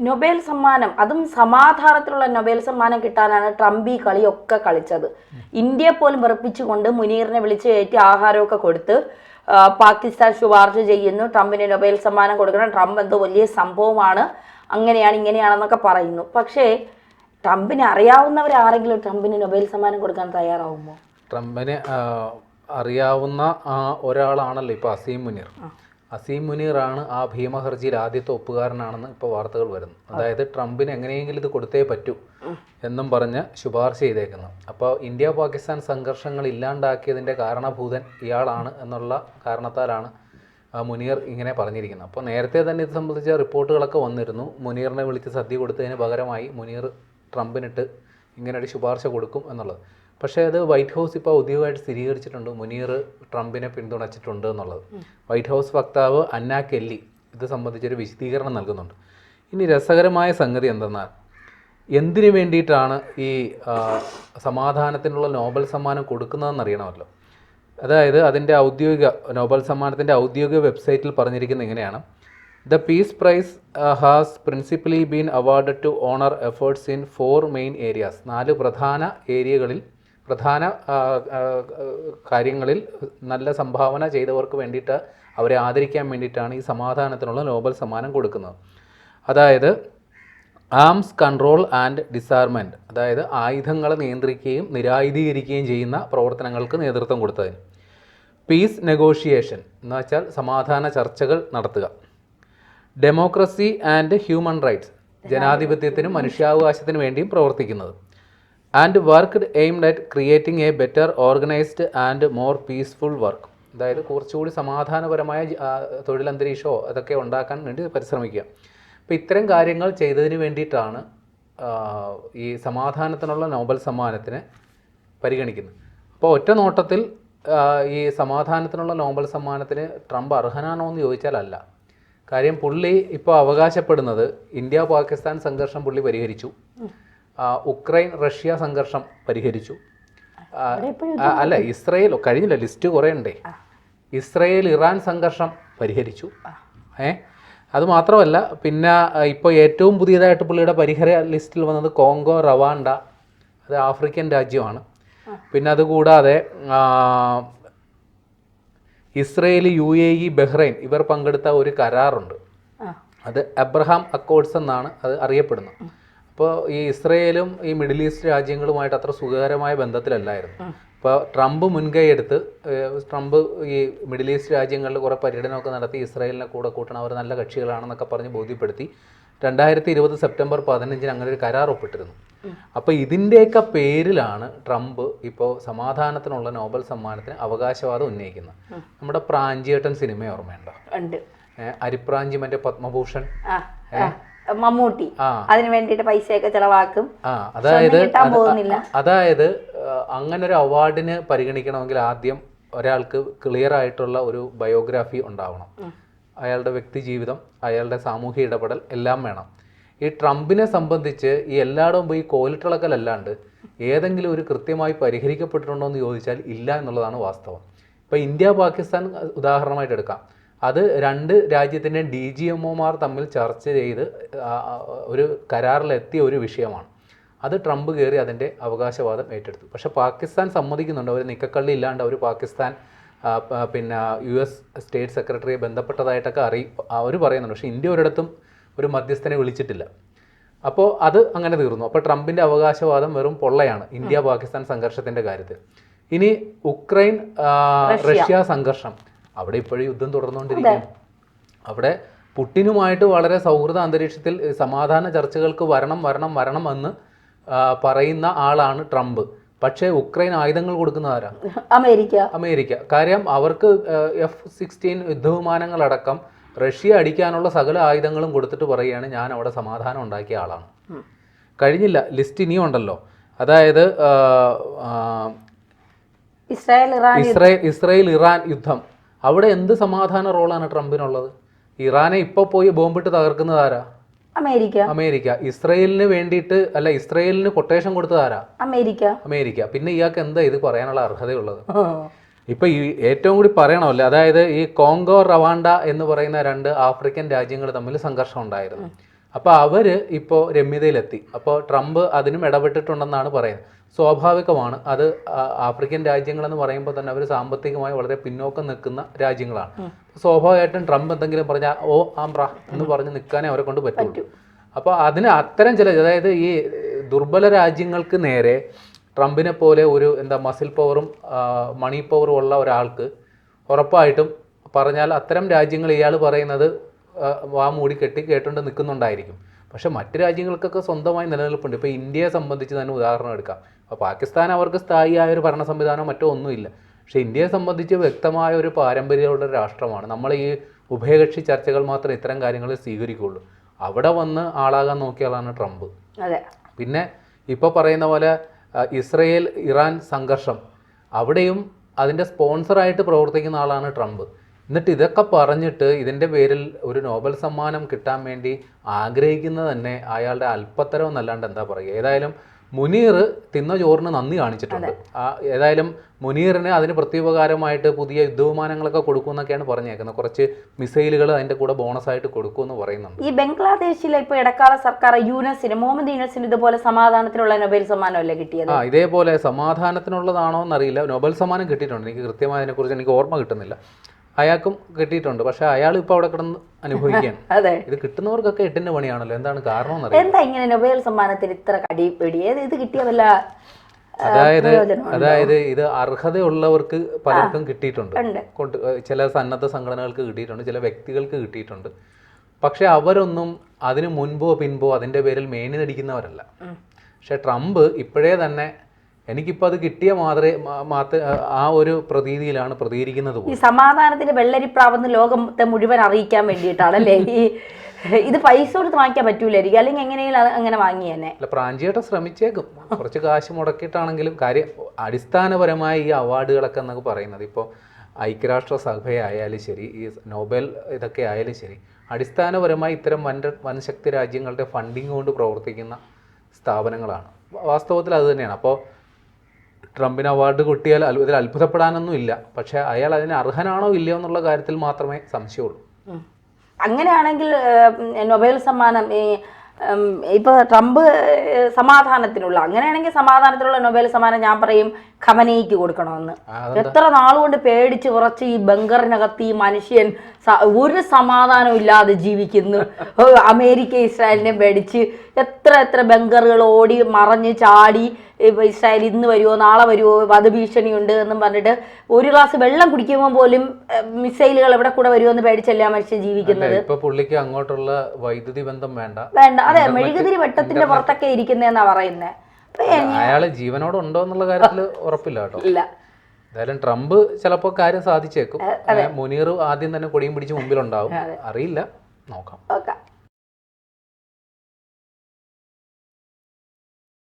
Nobel സമ്മാനം, അതും സമാധാനത്തിലുള്ള Nobel സമ്മാനം കിട്ടാനാണ് ട്രംപ് ഈ കളിയൊക്കെ കളിച്ചത്. ഇന്ത്യയെ പോലും വെറുപ്പിച്ചുകൊണ്ട് മുനീറിനെ വിളിച്ച് കയറ്റി ആഹാരമൊക്കെ കൊടുത്ത് പാകിസ്ഥാൻ ശുപാർശ ചെയ്യുന്നു, ട്രംപിന് നൊബേൽ സമ്മാനം കൊടുക്കണം, ട്രംപ് എന്തോ വലിയ സംഭവമാണ്, അങ്ങനെയാണ് ഇങ്ങനെയാണെന്നൊക്കെ പറയുന്നു. പക്ഷേ ട്രംപിനെ അറിയാവുന്നവരാരെങ്കിലും ട്രംപിന് നൊബേൽ സമ്മാനം കൊടുക്കാൻ തയ്യാറാവുമോ? ട്രംപിനെ അറിയാവുന്ന ഒരാളാണല്ലോ ഇപ്പോൾ അസീം മുനീർ. അസീം മുനീറാണ് ആ ഭീമഹർജിയിൽ ആദ്യത്തെ ഒപ്പുകാരനാണെന്ന് ഇപ്പോൾ വാർത്തകൾ വരുന്നു. അതായത് ട്രംപിന് എങ്ങനെയെങ്കിലും ഇത് കൊടുത്തേ പറ്റൂ എന്നും പറഞ്ഞ് ശുപാർശ ചെയ്തേക്കുന്നു. അപ്പോൾ ഇന്ത്യ പാകിസ്ഥാൻ സംഘർഷങ്ങൾ ഇല്ലാണ്ടാക്കിയതിൻ്റെ കാരണഭൂതൻ ഇയാളാണ് എന്നുള്ള കാരണത്താലാണ് മുനീർ ഇങ്ങനെ പറഞ്ഞിരിക്കുന്നത്. അപ്പോൾ നേരത്തെ തന്നെ ഇത് സംബന്ധിച്ച റിപ്പോർട്ടുകളൊക്കെ വന്നിരുന്നു. മുനീറിനെ വിളിച്ച് സദ്യ കൊടുത്തതിന് പകരമായി മുനീർ ട്രംപിനിട്ട് ഇങ്ങനൊരു ശുപാർശ കൊടുക്കും എന്നുള്ളത്. പക്ഷേ അത് വൈറ്റ് ഹൗസ് ഇപ്പോൾ ഔദ്യോഗികമായിട്ട് സ്ഥിരീകരിച്ചിട്ടുണ്ട്, മുനീർ ട്രംപിനെ പിന്തുണച്ചിട്ടുണ്ട് എന്നുള്ളത്. വൈറ്റ് ഹൗസ് വക്താവ് അന്ന കെല്ലി ഇത് സംബന്ധിച്ചൊരു വിശദീകരണം നൽകുന്നുണ്ട്. ഇനി രസകരമായ സംഗതി എന്തെന്നാൽ, എന്തിനു വേണ്ടിയിട്ടാണ് ഈ സമാധാനത്തിനുള്ള നോബൽ സമ്മാനം കൊടുക്കുന്നതെന്ന് അറിയണമല്ലോ. അതായത് അതിൻ്റെ ഔദ്യോഗിക നോബൽ സമ്മാനത്തിൻ്റെ ഔദ്യോഗിക വെബ്സൈറ്റിൽ പറഞ്ഞിരിക്കുന്നത് ഇങ്ങനെയാണ്: The Peace Prize has principally been awarded to honor efforts in 4 main areas. 4 പ്രധാന ഏരിയകളിൽ, പ്രധാന കാര്യങ്ങളിൽ നല്ല സംഭാവന ചെയ്തവർക്ക് വേണ്ടിയിട്ട്, അവരെ ആദരിക്കാൻ വേണ്ടിയിട്ടാണ് ഈ സമാധാനത്തിനുള്ള നോബൽ സമ്മാനം കൊടുക്കുന്നത്. അതായത് ആംസ് കൺട്രോൾ ആൻഡ് ഡിസാർമെൻറ്റ്, അതായത് ആയുധങ്ങളെ നിയന്ത്രിക്കുകയും നിരായുധീകരിക്കുകയും ചെയ്യുന്ന പ്രവർത്തനങ്ങൾക്ക് നേതൃത്വം കൊടുത്തതിന്. പീസ് നെഗോഷിയേഷൻ എന്ന് വെച്ചാൽ സമാധാന ചർച്ചകൾ നടത്തുക. ഡെമോക്രസി ആൻഡ് ഹ്യൂമൻ റൈറ്റ്സ്, ജനാധിപത്യത്തിനും മനുഷ്യാവകാശത്തിനു വേണ്ടിയും പ്രവർത്തിക്കുന്നത്. And work aimed at creating A better organised and more peaceful work, അതായത് കുറച്ചുകൂടി സമാധാനപരമായ തൊഴിലന്തരീക്ഷമോ അതൊക്കെ ഉണ്ടാക്കാൻ വേണ്ടി പരിശ്രമിക്കുക. അപ്പോൾ ഇത്തരം കാര്യങ്ങൾ ചെയ്തതിന് വേണ്ടിയിട്ടാണ് ഈ സമാധാനത്തിനുള്ള നോബൽ സമ്മാനത്തിന് പരിഗണിക്കുന്നത്. അപ്പോൾ ഒറ്റ നോട്ടത്തിൽ ഈ സമാധാനത്തിനുള്ള നോബൽ സമ്മാനത്തിന് ട്രംപ് അർഹനാണോ എന്ന് ചോദിച്ചാൽ അല്ല. കാര്യം പുള്ളി ഇപ്പോൾ അവകാശപ്പെടുന്നത് ഇന്ത്യ പാകിസ്ഥാൻ സംഘർഷം പുള്ളി പരിഹരിച്ചു, ഉക്രൈൻ റഷ്യ സംഘർഷം പരിഹരിച്ചു, അല്ല ഇസ്രയേൽ കഴിഞ്ഞില്ല, ലിസ്റ്റ് കുറേ ഉണ്ടേ, ഇസ്രയേൽ ഇറാൻ സംഘർഷം പരിഹരിച്ചു. അതുമാത്രമല്ല, പിന്നെ ഇപ്പോൾ ഏറ്റവും പുതിയതായിട്ട് പുള്ളിയുടെ പരിഹാര ലിസ്റ്റിൽ വന്നത് കോങ്കോ റവാണ്ട, അത് ആഫ്രിക്കൻ രാജ്യമാണ്. പിന്നെ അതുകൂടാതെ ഇസ്രയേൽ UAE ബഹ്റൈൻ ഇവർ പങ്കെടുത്ത ഒരു കരാറുണ്ട്, അത് അബ്രഹാം അക്കോർഡ്സ് എന്നാണ് അത് അറിയപ്പെടുന്നത്. അപ്പോൾ ഈ ഇസ്രയേലും ഈ മിഡിൽ ഈസ്റ്റ് രാജ്യങ്ങളുമായിട്ട് അത്ര സുഖകരമായ ബന്ധത്തിലല്ലായിരുന്നു. അപ്പോൾ ട്രംപ് മുൻകൈ എടുത്ത് ട്രംപ് ഈ മിഡിൽ ഈസ്റ്റ് രാജ്യങ്ങളിൽ കുറേ പര്യടനമൊക്കെ നടത്തി ഇസ്രയേലിനെ കൂടെ കൂട്ടണം, അവർ നല്ല കക്ഷികളാണെന്നൊക്കെ പറഞ്ഞ് ബോധ്യപ്പെടുത്തി 2020 സെപ്റ്റംബർ 15 അങ്ങനെ ഒരു കരാർ ഒപ്പിട്ടിരുന്നു. അപ്പോൾ ഇതിൻ്റെയൊക്കെ പേരിലാണ് ട്രംപ് ഇപ്പോൾ സമാധാനത്തിനുള്ള നോബൽ സമ്മാനത്തിന് അവകാശവാദം ഉന്നയിക്കുന്നത്. നമ്മുടെ പ്രാഞ്ചിയേട്ടൻ സിനിമ ഓർമ്മയുണ്ടോ? അരിപ്രാഞ്ചി, മറ്റേ പത്മഭൂഷൺ, മമ്മൂട്ടി അതിന് വേണ്ടിയിട്ട് പൈസയൊക്കെ ചെലവാക്കും. അതായത് അങ്ങനെ ഒരു അവാർഡിന് പരിഗണിക്കണമെങ്കിൽ ആദ്യം ഒരാൾക്ക് ക്ലിയർ ആയിട്ടുള്ള ഒരു ബയോഗ്രാഫി ഉണ്ടാവണം. അയാളുടെ വ്യക്തി ജീവിതം, അയാളുടെ സാമൂഹിക ഇടപെടൽ എല്ലാം വേണം. ഈ ട്രംപിനെ സംബന്ധിച്ച് ഈ എല്ലായിടവും പോയി കോലിട്ടിളക്കലല്ലാണ്ട് ഏതെങ്കിലും ഒരു കൃത്യമായി പരിഹരിക്കപ്പെട്ടിട്ടുണ്ടോ എന്ന് ചോദിച്ചാൽ ഇല്ല എന്നുള്ളതാണ് വാസ്തവം. ഇപ്പോൾ ഇന്ത്യ പാകിസ്ഥാൻ ഉദാഹരണമായിട്ട് എടുക്കാം. അത് 2 രാജ്യത്തിൻ്റെ DGMOമാർ തമ്മിൽ ചർച്ച ചെയ്ത് ഒരു കരാറിലെത്തിയ ഒരു വിഷയമാണ്. അത് ട്രംപ് കയറി അതിൻ്റെ അവകാശവാദം ഏറ്റെടുത്തു. പക്ഷേ പാകിസ്ഥാൻ സമ്മതിക്കുന്നുണ്ട്, അവർ നിക്കക്കള്ളി ഇല്ലാണ്ട് അവർ പാകിസ്ഥാൻ പിന്നെ US സ്റ്റേറ്റ് സെക്രട്ടറിയെ ബന്ധപ്പെട്ടതായിട്ടൊക്കെ അവർ പറയുന്നുണ്ട്. പക്ഷേ ഇന്ത്യ ഒരിടത്തും ഒരു മധ്യസ്ഥനെ വിളിച്ചിട്ടില്ല. അപ്പോൾ അത് അങ്ങനെ തീർന്നു. അപ്പോൾ ട്രംപിൻ്റെ അവകാശവാദം വെറും പൊള്ളയാണ് ഇന്ത്യ പാകിസ്ഥാൻ സംഘർഷത്തിൻ്റെ കാര്യത്തിൽ. ഇനി ഉക്രൈൻ റഷ്യ സംഘർഷം, അവിടെ ഇപ്പോഴും യുദ്ധം തുടർന്നുകൊണ്ടിരിക്കുകയാണ്. അവിടെ പുടിനുമായിട്ട് വളരെ സൗഹൃദ അന്തരീക്ഷത്തിൽ സമാധാന ചർച്ചകൾക്ക് വരണം എന്ന് പറയുന്ന ആളാണ് ട്രംപ്. പക്ഷേ ഉക്രൈൻ ആയുധങ്ങൾ കൊടുക്കുന്ന ആരാ? അമേരിക്ക. കാര്യം അവർക്ക് F-16 യുദ്ധവിമാനങ്ങളടക്കം റഷ്യ അടിക്കാനുള്ള സകല ആയുധങ്ങളും കൊടുത്തിട്ട് പറയുകയാണ് ഞാൻ അവിടെ സമാധാനം ഉണ്ടാക്കിയ ആളാണ്. കഴിഞ്ഞില്ല, ലിസ്റ്റ് ഇനിയും ഉണ്ടല്ലോ. അതായത് ഇസ്രായേൽ ഇറാൻ യുദ്ധം, അവിടെ എന്ത് സമാധാന റോളാണ് ട്രംപിനുള്ളത്? ഇറാനെ ഇപ്പോൾ പോയി ബോംബിട്ട് തകർക്കുന്നത് ആരാ? അമേരിക്ക. ഇസ്രായേലിന് വേണ്ടിയിട്ട് അല്ല, ഇസ്രായേലിന് കൊട്ടേഷൻ കൊടുത്തത് ആരാ? അമേരിക്ക. പിന്നെ ഇയാൾക്ക് എന്താ ഇത് പറയാനുള്ള അർഹതയുള്ളത്? ഇപ്പോൾ ഈ ഏറ്റവും കൂടി പറയണമല്ലോ, അതായത് ഈ കോങ്കോ റവാണ്ട എന്ന് പറയുന്ന 2 ആഫ്രിക്കൻ രാജ്യങ്ങൾ തമ്മിൽ സംഘർഷം ഉണ്ടായിരുന്നു. അപ്പോൾ അവർ ഇപ്പോൾ രമ്യതയിലെത്തി. അപ്പോൾ ട്രംപ് അതിനും ഇടപെട്ടിട്ടുണ്ടെന്നാണ് പറയുന്നത്. സ്വാഭാവികമാണ്. അത് ആഫ്രിക്കൻ രാജ്യങ്ങളെന്ന് പറയുമ്പോൾ തന്നെ അവർ സാമ്പത്തികമായി വളരെ പിന്നോക്കം നിൽക്കുന്ന രാജ്യങ്ങളാണ്. സ്വാഭാവികമായിട്ടും ട്രംപ് എന്തെങ്കിലും പറഞ്ഞാൽ ഓ ആംബ്ര എന്ന് പറഞ്ഞ് നിൽക്കാനേ അവരെ കൊണ്ട് പറ്റുള്ളൂ. അപ്പോൾ അതിന് അത്തരം ചില, അതായത് ഈ ദുർബല രാജ്യങ്ങൾക്ക് നേരെ ട്രംപിനെ പോലെ ഒരു മസിൽ പവറും മണി പവറും ഉള്ള ഒരാൾക്ക് ഉറപ്പായിട്ടും പറഞ്ഞാൽ അത്തരം രാജ്യങ്ങൾ ഇയാൾ പറയുന്നത് വാ മൂടി കെട്ടി കേട്ടുകൊണ്ട് നിൽക്കുന്നുണ്ടായിരിക്കും. പക്ഷെ മറ്റ് രാജ്യങ്ങൾക്കൊക്കെ സ്വന്തമായി നിലനിൽപ്പുണ്ട്. ഇപ്പോൾ ഇന്ത്യയെ സംബന്ധിച്ച് തന്നെ ഉദാഹരണം എടുക്കാം. അപ്പോൾ പാകിസ്ഥാൻ അവർക്ക് സ്ഥായിയായ ഒരു ഭരണ സംവിധാനമോ മറ്റോ ഒന്നുമില്ല. പക്ഷേ ഇന്ത്യയെ സംബന്ധിച്ച് വ്യക്തമായ ഒരു പാരമ്പര്യമുള്ള ഒരു രാഷ്ട്രമാണ്. നമ്മൾ ഈ ഉഭയകക്ഷി ചർച്ചകൾ മാത്രമേ ഇത്തരം കാര്യങ്ങൾ സ്വീകരിക്കുകയുള്ളൂ. അവിടെ വന്ന് ആളാകാൻ നോക്കിയാളാണ് ട്രംപ്. പിന്നെ ഇപ്പോൾ പറയുന്ന പോലെ ഇസ്രയേൽ ഇറാൻ സംഘർഷം, അവിടെയും അതിൻ്റെ സ്പോൺസറായിട്ട് പ്രവർത്തിക്കുന്ന ആളാണ് ട്രംപ്. എന്നിട്ട് ഇതൊക്കെ പറഞ്ഞിട്ട് ഇതിൻ്റെ പേരിൽ ഒരു നോബൽ സമ്മാനം കിട്ടാൻ വേണ്ടി ആഗ്രഹിക്കുന്നത് തന്നെ അയാളുടെ അല്പത്തരം എന്നല്ലാണ്ട് എന്താ പറയുക. ഏതായാലും മുനീർ തിന്ന ചോറിന് നന്ദി കാണിച്ചിട്ടുണ്ട്. ഏതായാലും മുനീറിന് അതിന് പ്രത്യുപകാരമായിട്ട് പുതിയ യുദ്ധവിമാനങ്ങളൊക്കെ കൊടുക്കുമെന്നൊക്കെയാണ് പറഞ്ഞേക്കുന്നത്. കുറച്ച് മിസൈലുകൾ അതിൻ്റെ കൂടെ ബോണസായിട്ട് കൊടുക്കുമെന്ന് പറയുന്നുണ്ട്. ഈ ബംഗ്ലാദേശിലെ ഇപ്പോൾ ഇടക്കാല സർക്കാർ മുഹമ്മദ് യൂനസിന് ഇതുപോലെ സമാധാനത്തിനുള്ള നൊബേൽ സമ്മാനമല്ലേ കിട്ടിയത്? ഇതേപോലെ സമാധാനത്തിനുള്ളതാണോ എന്നറിയില്ല. നൊബേൽ സമ്മാനം കിട്ടിയിട്ടുണ്ട്. എനിക്ക് കൃത്യമായി അതിനെക്കുറിച്ച് എനിക്ക് ഓർമ്മ കിട്ടുന്നില്ല. അയാൾക്കും കിട്ടിയിട്ടുണ്ട്. പക്ഷെ അയാൾ ഇപ്പോൾ അവിടെ കിടന്ന് അനുഭവിക്കുകയാണ്. ഇത് കിട്ടുന്നവർക്കൊക്കെ എട്ടിന്റെ പണിയാണല്ലോ. എന്താണ് കാരണം എന്നറിയാം. എന്താ ഇങ്ങനെ നൊബേൽ സമ്മാനത്തിന് ഇത്ര കടിപിടി? ഇത് കിട്ടിയ വല്ല അതായത് ഇത് അർഹതയുള്ളവർക്ക് പലർക്കും കിട്ടിയിട്ടുണ്ട്. ചില സന്നദ്ധ സംഘടനകൾക്ക് കിട്ടിയിട്ടുണ്ട്, ചില വ്യക്തികൾക്ക് കിട്ടിയിട്ടുണ്ട്. പക്ഷെ അവരൊന്നും അതിന് മുൻപോ പിൻപോ അതിൻ്റെ പേരിൽ മേനി നടിക്കുന്നവരല്ല. പക്ഷെ ട്രംപ് ഇപ്പോഴേ തന്നെ എനിക്കിപ്പോൾ അത് കിട്ടിയ ആ ഒരു പ്രതീതിയിലാണ് പ്രതികരിക്കുന്നത്. ഈ സമാധാനത്തിന്റെ വെള്ളരിപ്രാവെന്ന് ലോകത്തെ മുഴുവൻ അറിയിക്കാൻ വേണ്ടിയിട്ടാണല്ലേ ഇത് പൈസ കൊടുത്ത് വാങ്ങിക്കാൻ പറ്റൂലായിരിക്കും, അല്ലെങ്കിൽ എങ്ങനെയെങ്കിലും അങ്ങനെ വാങ്ങി തന്നെ. അല്ല, പ്രാഞ്ചിയായിട്ട് ശ്രമിച്ചേക്കും. കുറച്ച് കാശ് മുടക്കിയിട്ടാണെങ്കിലും. കാര്യം അടിസ്ഥാനപരമായി ഈ അവാർഡുകളൊക്കെ എന്നൊക്കെ പറയുന്നത് ഇപ്പോൾ ഐക്യരാഷ്ട്ര സഭയായാലും ശരി, ഈ നോബൽ ഇതൊക്കെ ആയാലും ശരി, അടിസ്ഥാനപരമായി ഇത്തരം വൻശക്തി രാജ്യങ്ങളുടെ ഫണ്ടിങ് കൊണ്ട് പ്രവർത്തിക്കുന്ന സ്ഥാപനങ്ങളാണ്. വാസ്തവത്തിൽ അത് തന്നെയാണ്. അപ്പോൾ ട്രംപിന് അവാർഡ് കിട്ടിയാൽ ഇതിൽ അത്ഭുതപ്പെടാനൊന്നും ഇല്ല. പക്ഷേ അയാൾ അതിന് അർഹനാണോ ഇല്ലയോ എന്നുള്ള കാര്യത്തിൽ മാത്രമേ സംശയമുള്ളൂ. അങ്ങനെയാണെങ്കിൽ നൊബേൽ സമ്മാനം ഇപ്പോൾ ട്രംപ് സമാധാനത്തിനുള്ള, അങ്ങനെയാണെങ്കിൽ സമാധാനത്തിനുള്ള നൊബേൽ സമ്മാനം ഞാൻ പറയും ഖമനേയ്ക്ക് കൊടുക്കണമെന്ന്. എത്ര നാളുകൊണ്ട് പേടിച്ച് കുറച്ച് ഈ ബങ്കറിനകത്ത് ഈ മനുഷ്യൻ ഒരു സമാധാനം ഇല്ലാതെ ജീവിക്കുന്നു. അമേരിക്ക ഇസ്രായേലിനെ പേടിച്ച് എത്ര ബങ്കറുകൾ ഓടി മറഞ്ഞ് ചാടി, ഇസ്രായേൽ ഇന്ന് വരുമോ നാളെ വരുമോ വധഭീഷണിയുണ്ട് എന്നും പറഞ്ഞിട്ട് ഒരു ഗ്ലാസ് വെള്ളം കുടിക്കുമ്പോൾ പോലും മിസൈലുകൾ എവിടെ കൂടെ വരുമോ എന്ന് പേടിച്ചല്ല മനുഷ്യൻ ജീവിക്കുന്നത്. ഇപ്പൊ പുള്ളിക്ക് അങ്ങോട്ടുള്ള വൈദ്യുതി ബന്ധം വേണ്ട. അതെ, മെഴുകുതിരി വെട്ടത്തിന്റെ പുറത്തൊക്കെ ഇരിക്കുന്നതെന്നാ പറയുന്നത്. അയാള് ജീവനോട് ഉണ്ടോ എന്നുള്ള കാര്യത്തിൽ ഉറപ്പില്ല കേട്ടോ. എന്തായാലും ട്രംപ് ചിലപ്പോൾ കാര്യം സാധിച്ചേക്കും. മുനീർ ആദ്യം തന്നെ കൊടിയും പിടിച്ച് മുമ്പിലുണ്ടാവും. അറിയില്ല, നോക്കാം.